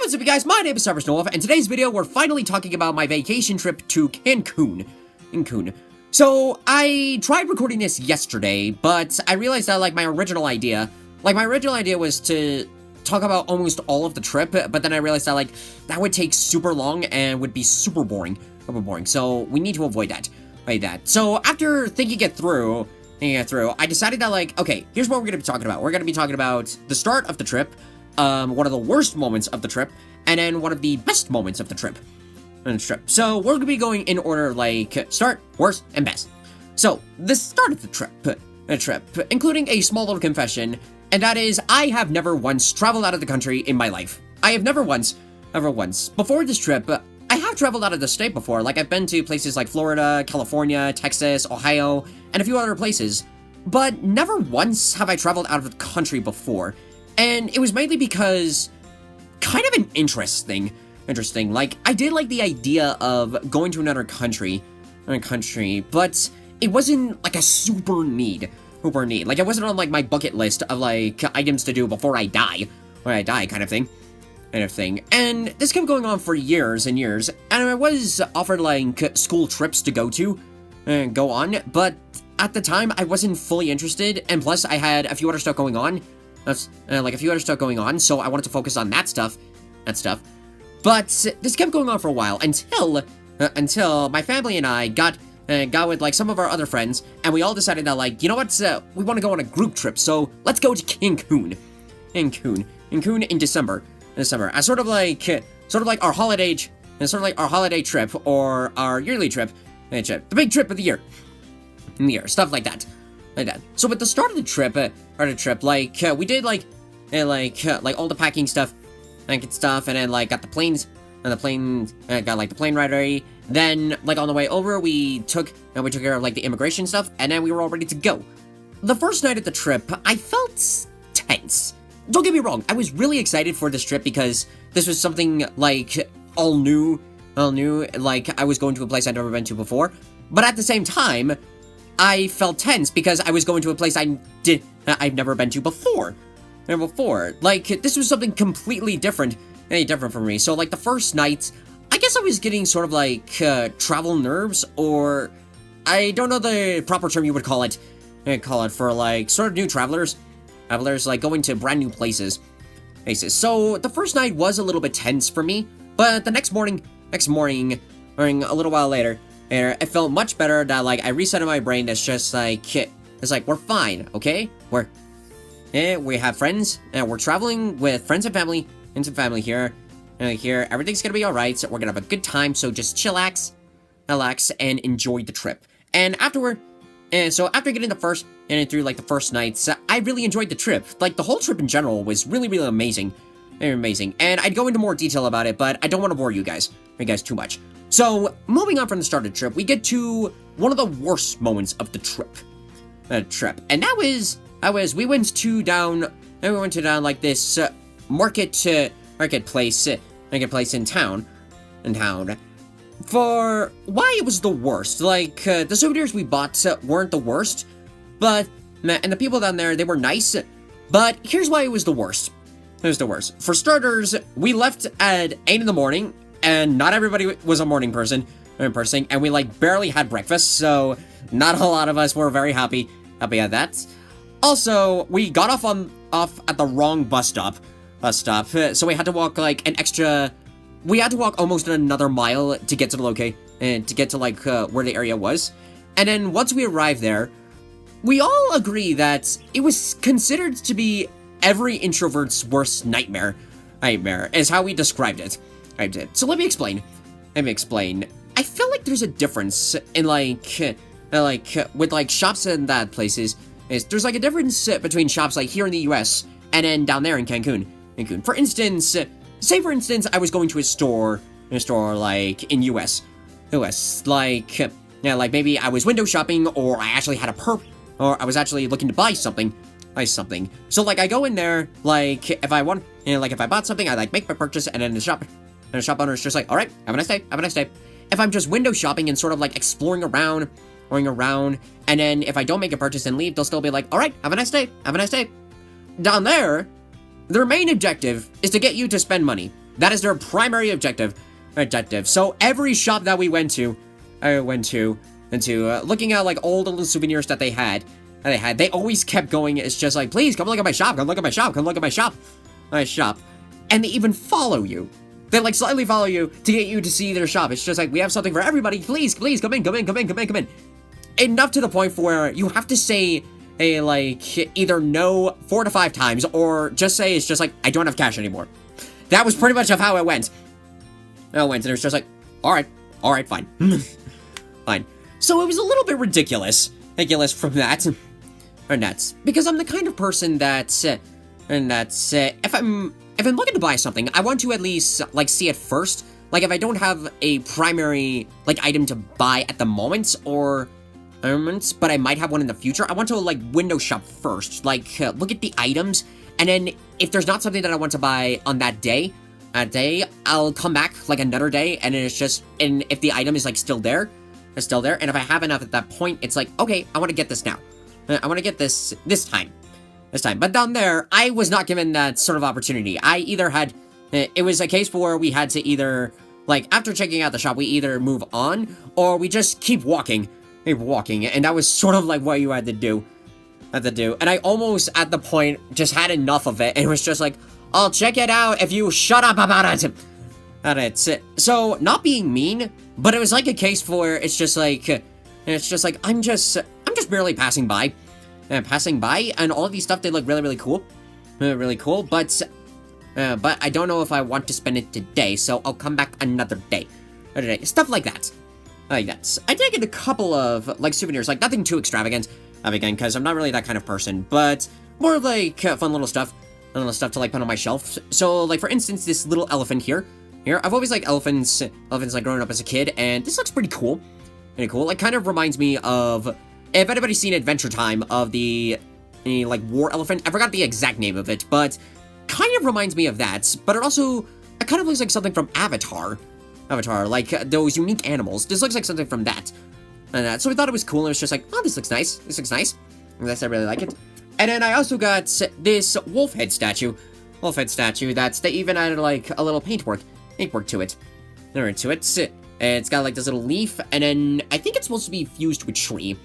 What's up, you guys? My name is Noah, and today's video we're finally talking about my vacation trip to Cancun. So I tried recording this yesterday, but I realized that my original idea was to talk about almost all of the trip, but then I realized that that would take super long and would be super boring. So we need to avoid that. So after thinking it through, I decided that okay, here's what we're gonna be talking about. We're gonna be talking about the start of the trip, one of the worst moments of the trip, and then one of the best moments of the trip. So we're gonna be going in order start, worst, and best. So the start of the trip, including a small little confession, and that is I have never once traveled out of the country in my life. I have never once. Before this trip, I have traveled out of the state before. I've been to places like Florida, California, Texas, Ohio, and a few other places, but never once have I traveled out of the country before. And it was mainly because kind of an interesting. I did like the idea of going to another country, but it wasn't a super need. It wasn't on my bucket list of items to do before I die, kind of thing. And this kept going on for years and years, and I was offered school trips to go on, but at the time I wasn't fully interested, and plus I had a few other stuff going on. So I wanted to focus on that stuff. But this kept going on for a while until my family and I got with some of our other friends, and we all decided that you know what, we want to go on a group trip, so let's go to Cancun in December, as sort of our holiday trip, or our yearly trip, the big trip of the year, stuff like that. So at the start of the trip, we did all the packing stuff, and then got the planes, and the plane ride ready. Then on the way over, we took care of the immigration stuff, and then we were all ready to go. The first night of the trip, I felt tense. Don't get me wrong, I was really excited for this trip because this was something all new. I was going to a place I'd never been to before, but at the same time, I felt tense because I was going to a place I've never been to before. This was something completely different from me. So the first night, I guess I was getting sort of travel nerves, or I don't know the proper term you would call it for sort of new travelers going to brand new places. So the first night was a little bit tense for me, but the next morning, a little while later, it felt much better that I reset in my brain. That's just we're fine, okay? We have friends, and we're traveling with friends and family here. Everything's gonna be alright, so we're gonna have a good time, so just chillax, relax, and enjoy the trip. And after getting through the first nights, I really enjoyed the trip. The whole trip in general was really, really amazing. Very amazing. And I'd go into more detail about it, but I don't want to bore you guys too much. So, moving on from the start of the trip, we get to one of the worst moments of the trip. And that was we went to down this marketplace in town. For why it was the worst. The souvenirs we bought weren't the worst, and the people down there, they were nice, but here's why it was the worst. For starters, we left at 8 in the morning, and not everybody was a morning person, and we barely had breakfast, so not a lot of us were very happy at that. Also, we got off at the wrong bus stop, so we had to walk almost another mile to get to the location, and to get to where the area was. And then once we arrived there, we all agree that it was considered to be every introvert's worst nightmare is how we described it. So let me explain. I feel there's a difference in with shops and that places. There's a difference between shops here in the US and then down there in Cancun. For instance, I was going to a store in US, maybe I was window shopping, or I actually had or I was actually looking to buy something. So I go in there, if I want, if I bought something, I make my purchase, and then the shop owner's just all right, have a nice day. If I'm just window shopping and sort of exploring around, and then if I don't make a purchase and leave, they'll still be all right, have a nice day. Down there, their main objective is to get you to spend money. That is their primary objective. So every shop that we went to, looking at like all the little souvenirs that they had, they always kept going. It's just like, please come look at my shop, come look at my shop, come look at my shop, and they even follow you. They like slightly follow you to get you to see their shop. It's just like, we have something for everybody. Please come in. Enough to the point where you have to say like either no 4 to 5 times, or just say it's just like, I don't have cash anymore. That was pretty much of how it went. And it was just like, all right, fine. Fine. So it was a little bit ridiculous from that. And that's because I'm the kind of person that, if I'm looking to buy something, I want to at least, like, see it first. Like, if I don't have a primary, like, item to buy at the moment, but I might have one in the future, I want to, like, window shop first. Like, look at the items, and then if there's not something that I want to buy on that day, I'll come back, like, another day, and it's just, and if the item is, like, still there, and if I have enough at that point, it's like, okay, I want to get this now. I want to get this time. But down there, I was not given that sort of opportunity. I either had, it was a case where we had to either, like, after checking out the shop, we either move on, or we just keep walking, and that was sort of like what you had to do. And I almost, at the point, just had enough of it, and it was just like, I'll check it out if you shut up about it. And it's it. So, not being mean, but it was like a case where it's just like, I'm just barely passing by. And all of these stuff, they look really, really cool. But I don't know if I want to spend it today, so I'll come back another day. Stuff like that. I taken a couple of, like, souvenirs, like, nothing too extravagant, because I'm not really that kind of person, but more like fun little stuff to, like, put on my shelf. So, like, for instance, this little elephant here, I've always liked elephants, like, growing up as a kid, and this looks pretty cool. Like, kind of reminds me of, if anybody's seen Adventure Time, of the like, war elephant. I forgot the exact name of it, but kind of reminds me of that. But it kind of looks like something from Avatar, like those unique animals. This looks like something from that. So we thought it was cool, and it was just like, oh, this looks nice. I really like it. And then I also got this wolf head statue that's, they even added, like, a little paintwork to it. It's got, like, this little leaf, and then I think it's supposed to be fused to a tree.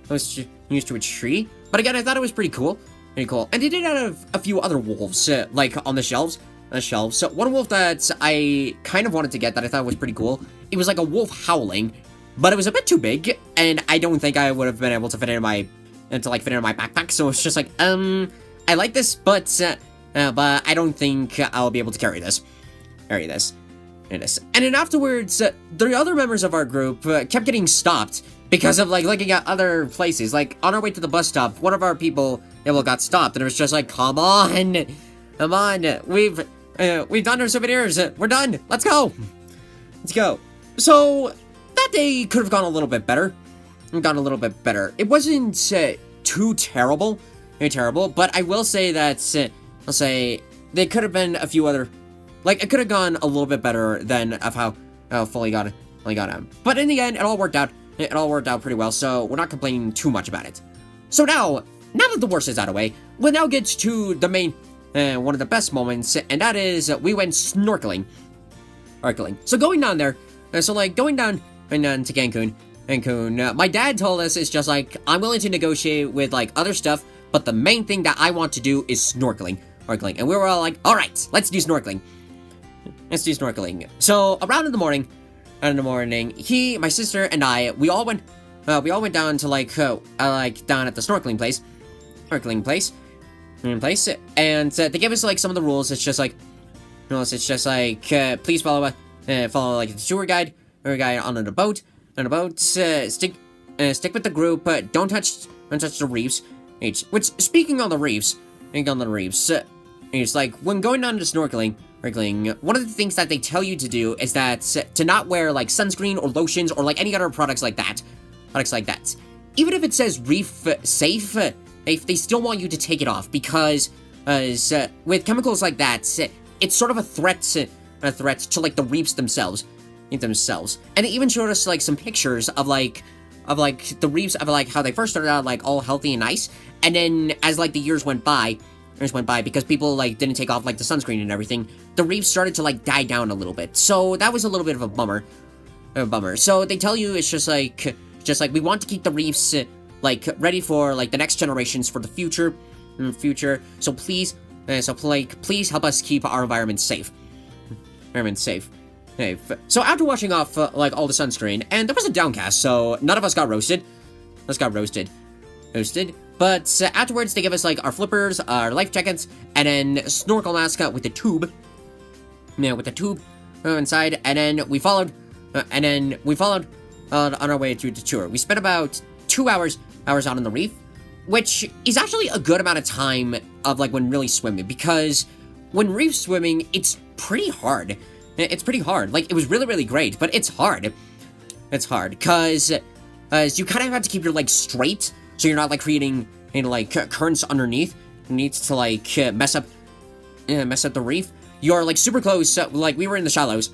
But again, I thought it was pretty cool. And they did have a few other wolves, like, on the shelves. So one wolf that I kind of wanted to get that I thought was pretty cool, it was like a wolf howling, but it was a bit too big, and I don't think I would have been able to fit it in my backpack. So it's just like, I like this, but I don't think I'll be able to carry this. And then afterwards, the other members of our group kept getting stopped because of, like, looking at other places. Like, on our way to the bus stop, one of our people, got stopped, and it was just like, come on, we've done our souvenirs, we're done, let's go. So, that day could have gone a little bit better. It wasn't too terrible, but I will say that, there could have been a few other, like, it could have gone a little bit better than of how fully got him. But in the end, it all worked out. It all worked out pretty well, so we're not complaining too much about it. So now that the worst is out of the way, we'll now get to the main, one of the best moments, and that is, we went snorkeling. So going down there, going down to Cancun, my dad told us it's just like, I'm willing to negotiate with, like, other stuff, but the main thing that I want to do is snorkeling. And we were all like, alright, let's do snorkeling. So, around in the morning, he, my sister, and I, we all went down to, like, down at the snorkeling place, and they gave us, like, some of the rules. It's just like, please follow, like, the tour guide on the boat, stick with the group, don't touch the reefs. Which, speaking on the reefs, it's like, when going down to snorkeling, one of the things that they tell you to do is that to not wear, like, sunscreen or lotions or, like, any other products like that. Even if it says reef safe, they still want you to take it off because with chemicals like that, it's sort of a threat to, like, the reefs themselves. And they even showed us, like, some pictures of the reefs, of, like, how they first started out, like, all healthy and nice, and then as, like, the years went by, went by, because people like didn't take off like the sunscreen and everything, the reefs started to like die down a little bit. So that was a little bit of a bummer. So they tell you it's just like we want to keep the reefs like ready for like the next generations for the future. So please please help us keep our environment safe. Hey, so after washing off like all the sunscreen, and there was a downcast, so none of us got roasted. But afterwards, they give us like our flippers, our life jackets, and then snorkel mask with the tube. Yeah, with the tube inside, and then we followed. On our way through the tour. We spent about 2 hours out on the reef, which is actually a good amount of time of like when really swimming, because when reef swimming, it's pretty hard. Like, it was really, really great, but it's hard. Because you kind of have to keep your legs straight, so you're not like creating like currents underneath to like mess up the reef. You're like super close. Like we were in the shallows,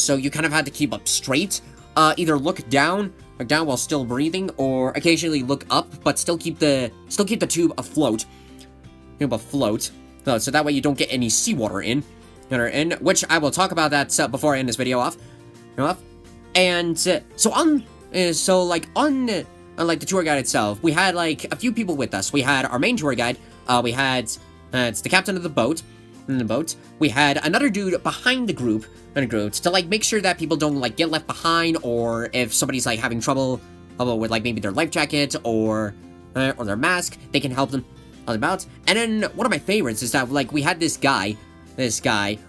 so you kind of had to keep up straight. Either look down while still breathing, or occasionally look up but still keep the tube afloat. So that way you don't get any seawater in, which I will talk about that before I end this video off. And so on the tour guide itself, we had like a few people with us. We had our main tour guide. We had it's the captain of the boat. We had another dude behind the group to like make sure that people don't like get left behind, or if somebody's like having trouble with like maybe their life jacket or their mask, they can help them out. And then one of my favorites is that like we had this guy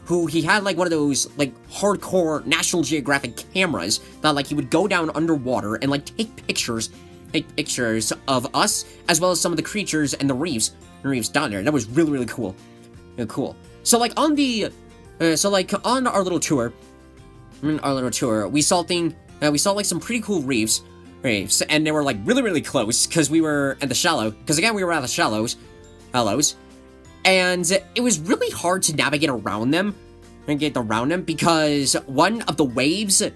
who he had like one of those like hardcore National Geographic cameras that like he would go down underwater and like take pictures of us as well as some of the creatures and the reefs down there. That was really, really cool. So like on our little tour, we saw like some pretty cool reefs, and they were like really, really close because we were at the shallow. Because again, we were at the shallows, and it was really hard to navigate around them because one of the waves that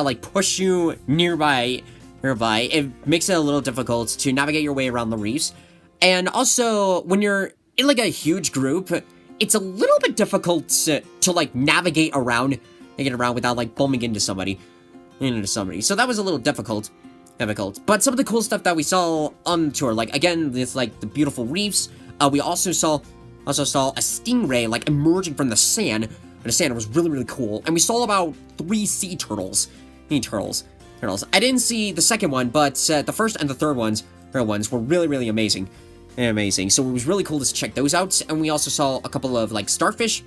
like push you nearby, it makes it a little difficult to navigate your way around the reefs. And also, when you're in like a huge group, it's a little bit difficult to like navigate around without like bumping into somebody. So that was a little difficult. But some of the cool stuff that we saw on the tour, like again, it's like the beautiful reefs. We also saw a stingray like emerging from the sand. And the sand was really, really cool. And we saw about 3 sea turtles. I didn't see the second one, but the first and the third ones were really, really amazing. So it was really cool to check those out. And we also saw a couple of like starfish.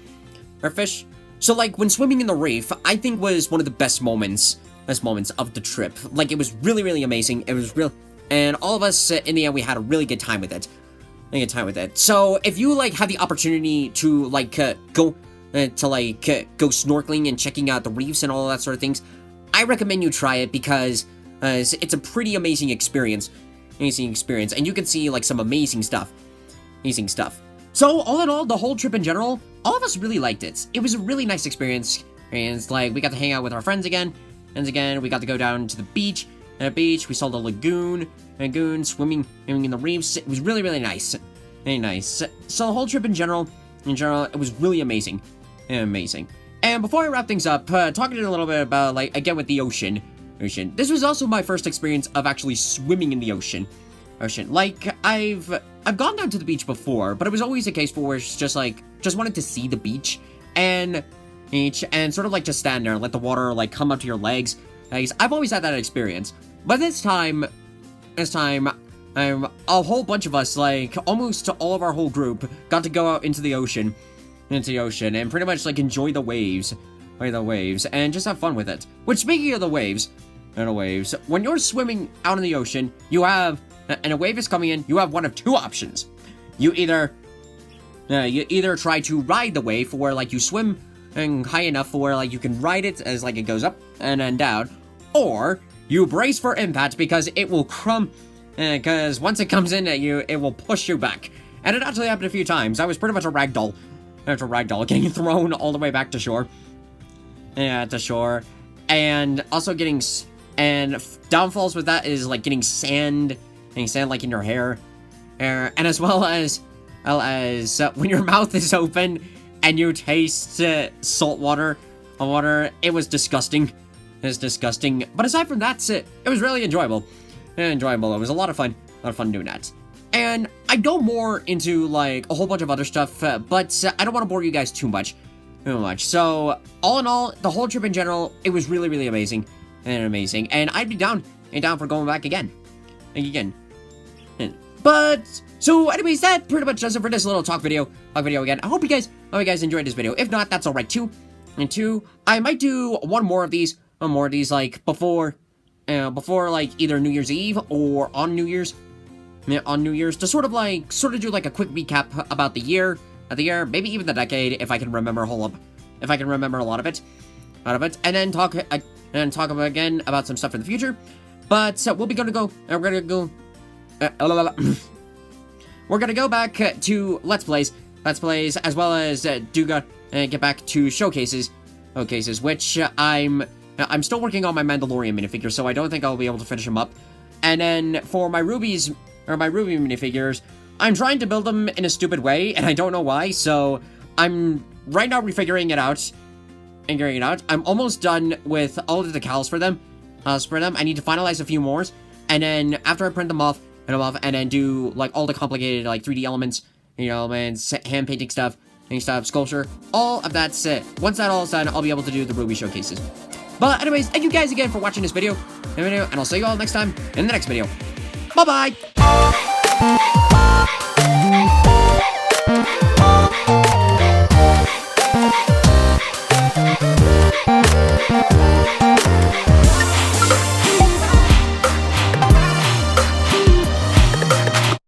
So like when swimming in the reef, I think was one of the best moments of the trip. Like it was really, really amazing. It was real, and all of us in the end we had a really good time with it. So if you like have the opportunity to like go snorkeling and checking out the reefs and all that sort of things, I recommend you try it because it's a pretty amazing experience. And you can see like some amazing stuff. So all in all, the whole trip in general, all of us really liked it. It was a really nice experience, and like we got to hang out with our friends again. We got to go down to the beach. We saw the lagoon, swimming in the reefs. It was really, really nice. So the whole trip in general, it was really amazing. And before I wrap things up, talking a little bit about like again with the ocean. This was also my first experience of actually swimming in the ocean. Like I've gone down to the beach before, but it was always a case where it's just wanted to see the beach and sort of like just stand there and let the water like come up to your legs. I've always had that experience, but this time, a whole bunch of us, like almost all of our whole group, got to go out into the ocean, and pretty much like enjoy the waves, and just have fun with it. Which, speaking of the waves, when you're swimming out in the ocean, and a wave is coming in, you have one of 2 options. You either try to ride the wave for where like you swim and high enough for where like you can ride it as like it goes up and then down, or you brace for impact because it will because once it comes in at you, it will push you back. And it actually happened a few times. I was pretty much a ragdoll, getting thrown all the way back to shore. And also getting downfalls with that is like getting sand like in your hair, and as well as as when your mouth is open and you taste salt water, it was disgusting. It was disgusting. But aside from that, it was really enjoyable. It was a lot of fun. Doing that. And I go more into, like, a whole bunch of other stuff, but I don't want to bore you guys too much. So, all in all, the whole trip in general, it was really, really amazing. And I'd be down for going back again. But, so anyways, that pretty much does it for this little talk video again. I hope you guys enjoyed this video. If not, that's alright too. And two, I might do one more of these, like, before, like, either New Year's Eve or on New Year's. To sort of do like a quick recap about the year, maybe even the decade, if I can remember a lot of it, and then talk again about some stuff in the future. But we're gonna go back to Let's Plays, as well as get back to showcases, which I'm still working on my Mandalorian minifigure, so I don't think I'll be able to finish them up. And then for my Ruby minifigures, I'm trying to build them in a stupid way, and I don't know why, so I'm right now figuring it out. I'm almost done with all of the decals for them. I need to finalize a few more, and then after I print them off, and then do, like, all the complicated, like, 3D elements, hand painting stuff, sculpture, all of that's it. Once that all is done, I'll be able to do the Ruby showcases. But anyways, thank you guys again for watching this video, and I'll see you all next time in the next video. Bye-bye!